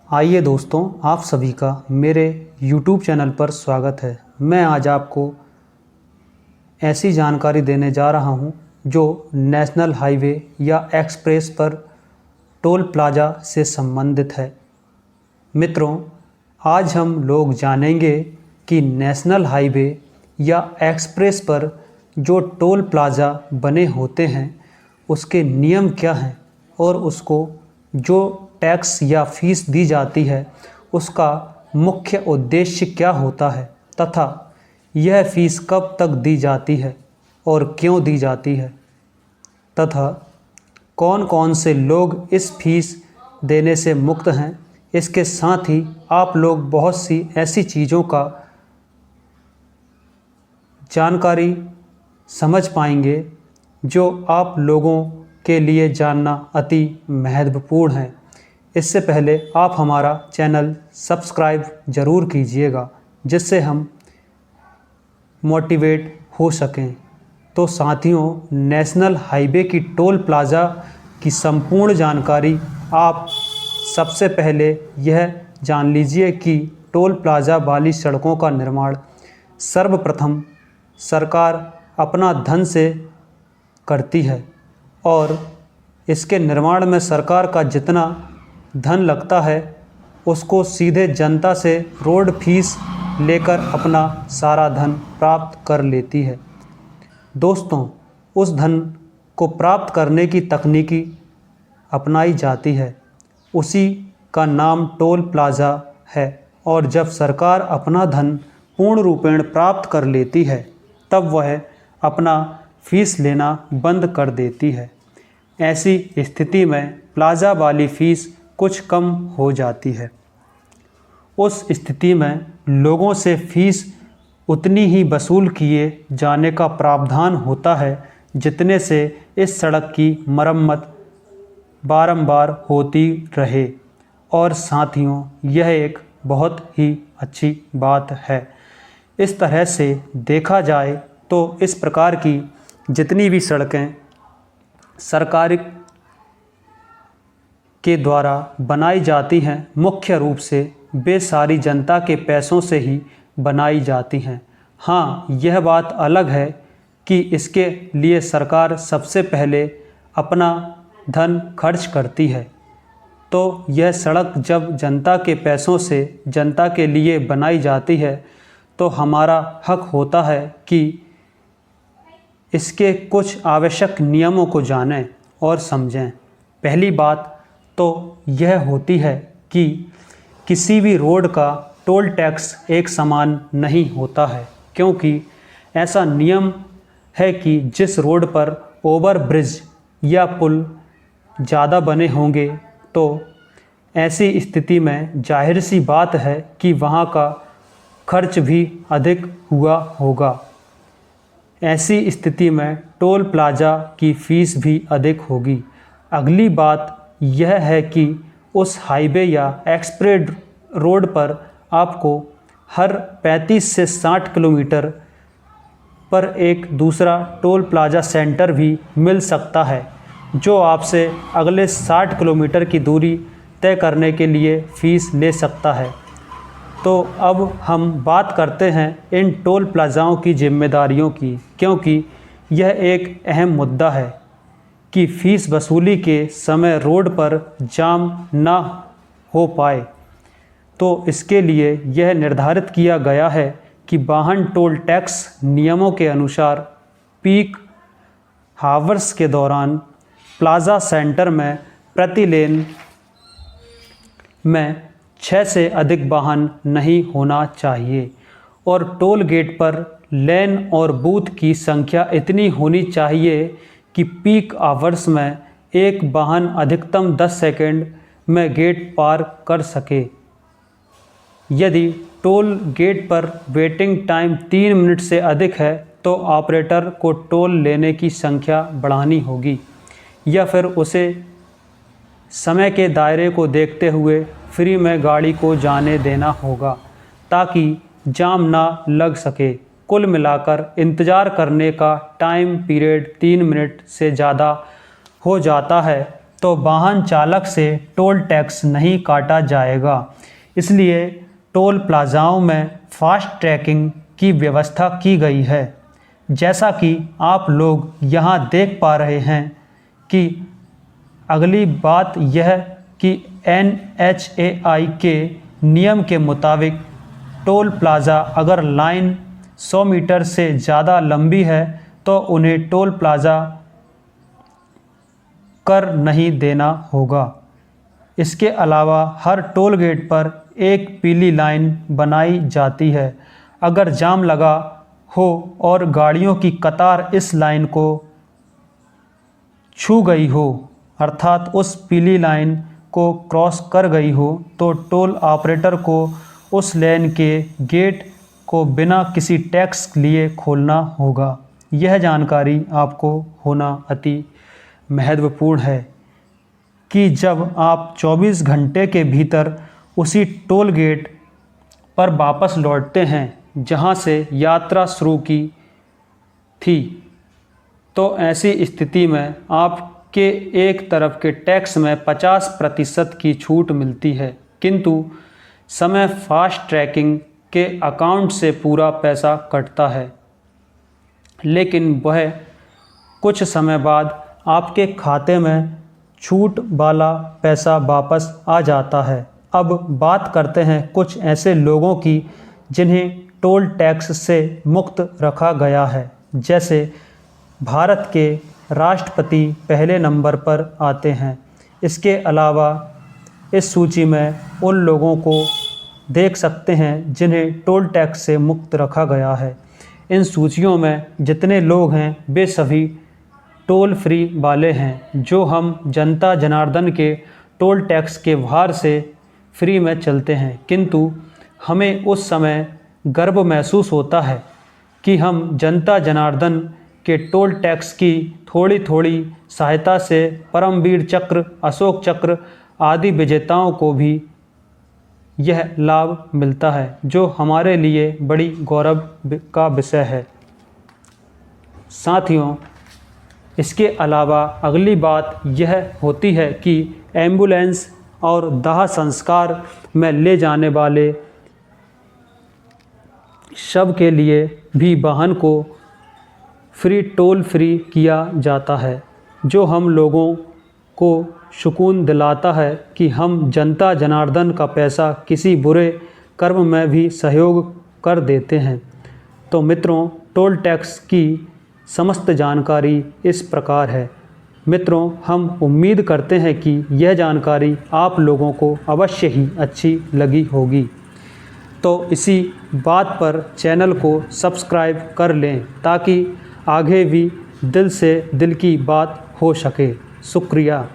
आइए दोस्तों, आप सभी का मेरे YouTube चैनल पर स्वागत है। मैं आज आपको ऐसी जानकारी देने जा रहा हूं जो नेशनल हाईवे या एक्सप्रेस पर टोल प्लाज़ा से संबंधित है। मित्रों, आज हम लोग जानेंगे कि नेशनल हाईवे या एक्सप्रेस पर जो टोल प्लाज़ा बने होते हैं उसके नियम क्या हैं और उसको जो टैक्स या फीस दी जाती है उसका मुख्य उद्देश्य क्या होता है तथा यह फीस कब तक दी जाती है और क्यों दी जाती है तथा कौन कौन से लोग इस फीस देने से मुक्त हैं। इसके साथ ही आप लोग बहुत सी ऐसी चीज़ों का जानकारी समझ पाएंगे जो आप लोगों के लिए जानना अति महत्वपूर्ण है। इससे पहले आप हमारा चैनल सब्सक्राइब ज़रूर कीजिएगा जिससे हम मोटिवेट हो सकें। तो साथियों, नेशनल हाईवे की टोल प्लाज़ा की संपूर्ण जानकारी आप सबसे पहले यह जान लीजिए कि टोल प्लाज़ा वाली सड़कों का निर्माण सर्वप्रथम सरकार अपना धन से करती है और इसके निर्माण में सरकार का जितना धन लगता है उसको सीधे जनता से रोड फीस लेकर अपना सारा धन प्राप्त कर लेती है। दोस्तों, उस धन को प्राप्त करने की तकनीकी अपनाई जाती है, उसी का नाम टोल प्लाज़ा है। और जब सरकार अपना धन पूर्ण रूपेण प्राप्त कर लेती है तब वह अपना फीस लेना बंद कर देती है। ऐसी स्थिति में प्लाज़ा वाली फ़ीस कुछ कम हो जाती है। उस स्थिति में लोगों से फ़ीस उतनी ही वसूल किए जाने का प्रावधान होता है जितने से इस सड़क की मरम्मत बारंबार होती रहे। और साथियों, यह एक बहुत ही अच्छी बात है। इस तरह से देखा जाए तो इस प्रकार की जितनी भी सड़कें सरकार के द्वारा बनाई जाती हैं मुख्य रूप से वे सारी जनता के पैसों से ही बनाई जाती हैं। हाँ, यह बात अलग है कि इसके लिए सरकार सबसे पहले अपना धन खर्च करती है। तो यह सड़क जब जनता के पैसों से जनता के लिए बनाई जाती है तो हमारा हक होता है कि इसके कुछ आवश्यक नियमों को जानें और समझें। पहली बात तो यह होती है कि किसी भी रोड का टोल टैक्स एक समान नहीं होता है, क्योंकि ऐसा नियम है कि जिस रोड पर ओवर ब्रिज या पुल ज़्यादा बने होंगे तो ऐसी स्थिति में जाहिर सी बात है कि वहाँ का खर्च भी अधिक हुआ होगा। ऐसी स्थिति में टोल प्लाज़ा की फ़ीस भी अधिक होगी। अगली बात यह है कि उस हाईवे या एक्सप्रेस रोड पर आपको हर 35 से 60 किलोमीटर पर एक दूसरा टोल प्लाज़ा सेंटर भी मिल सकता है जो आपसे अगले 60 किलोमीटर की दूरी तय करने के लिए फ़ीस ले सकता है। तो अब हम बात करते हैं इन टोल प्लाज़ाओं की जिम्मेदारियों की, क्योंकि यह एक अहम मुद्दा है कि फ़ीस वसूली के समय रोड पर जाम ना हो पाए। तो इसके लिए यह निर्धारित किया गया है कि वाहन टोल टैक्स नियमों के अनुसार पीक हावर्स के दौरान प्लाज़ा सेंटर में प्रति लेन में 6 से अधिक वाहन नहीं होना चाहिए और टोल गेट पर लेन और बूथ की संख्या इतनी होनी चाहिए कि पीक आवर्स में एक वाहन अधिकतम 10 सेकंड में गेट पार कर सके। यदि टोल गेट पर वेटिंग टाइम 3 मिनट से अधिक है तो ऑपरेटर को टोल लेने की संख्या बढ़ानी होगी या फिर उसे समय के दायरे को देखते हुए फ्री में गाड़ी को जाने देना होगा ताकि जाम ना लग सके। कुल मिलाकर इंतज़ार करने का टाइम पीरियड 3 मिनट से ज़्यादा हो जाता है तो वाहन चालक से टोल टैक्स नहीं काटा जाएगा। इसलिए टोल प्लाज़ाओं में फास्ट ट्रैकिंग की व्यवस्था की गई है। जैसा कि आप लोग यहाँ देख पा रहे हैं कि अगली बात यह कि NHAI के नियम के मुताबिक टोल प्लाज़ा अगर लाइन 100 मीटर से ज़्यादा लंबी है तो उन्हें टोल प्लाज़ा कर नहीं देना होगा। इसके अलावा हर टोल गेट पर एक पीली लाइन बनाई जाती है। अगर जाम लगा हो और गाड़ियों की कतार इस लाइन को छू गई हो, अर्थात उस पीली लाइन को क्रॉस कर गई हो, तो टोल ऑपरेटर को उस लेन के गेट को बिना किसी टैक्स लिए खोलना होगा। यह जानकारी आपको होना अति महत्वपूर्ण है कि जब आप 24 घंटे के भीतर उसी टोल गेट पर वापस लौटते हैं जहां से यात्रा शुरू की थी, तो ऐसी स्थिति में आपके एक तरफ के टैक्स में 50% की छूट मिलती है, किंतु समय फास्ट ट्रैकिंग के अकाउंट से पूरा पैसा कटता है, लेकिन वह कुछ समय बाद आपके खाते में छूट वाला पैसा वापस आ जाता है। अब बात करते हैं कुछ ऐसे लोगों की जिन्हें टोल टैक्स से मुक्त रखा गया है। जैसे भारत के राष्ट्रपति पहले नंबर पर आते हैं। इसके अलावा इस सूची में उन लोगों को देख सकते हैं जिन्हें टोल टैक्स से मुक्त रखा गया है। इन सूचियों में जितने लोग हैं वे सभी टोल फ्री वाले हैं, जो हम जनता जनार्दन के टोल टैक्स के भार से फ्री में चलते हैं। किंतु हमें उस समय गर्व महसूस होता है कि हम जनता जनार्दन के टोल टैक्स की थोड़ी थोड़ी सहायता से परमवीर चक्र, अशोक चक्र आदि विजेताओं को भी यह लाभ मिलता है, जो हमारे लिए बड़ी गौरव का विषय है। साथियों, इसके अलावा अगली बात यह होती है कि एम्बुलेंस और दाह संस्कार में ले जाने वाले शव के लिए भी वाहन को टोल फ्री किया जाता है, जो हम लोगों को सुकून दिलाता है कि हम जनता जनार्दन का पैसा किसी बुरे कर्म में भी सहयोग कर देते हैं। तो मित्रों, टोल टैक्स की समस्त जानकारी इस प्रकार है। मित्रों, हम उम्मीद करते हैं कि यह जानकारी आप लोगों को अवश्य ही अच्छी लगी होगी। तो इसी बात पर चैनल को सब्सक्राइब कर लें ताकि आगे भी दिल से दिल की बात हो सके। शुक्रिया।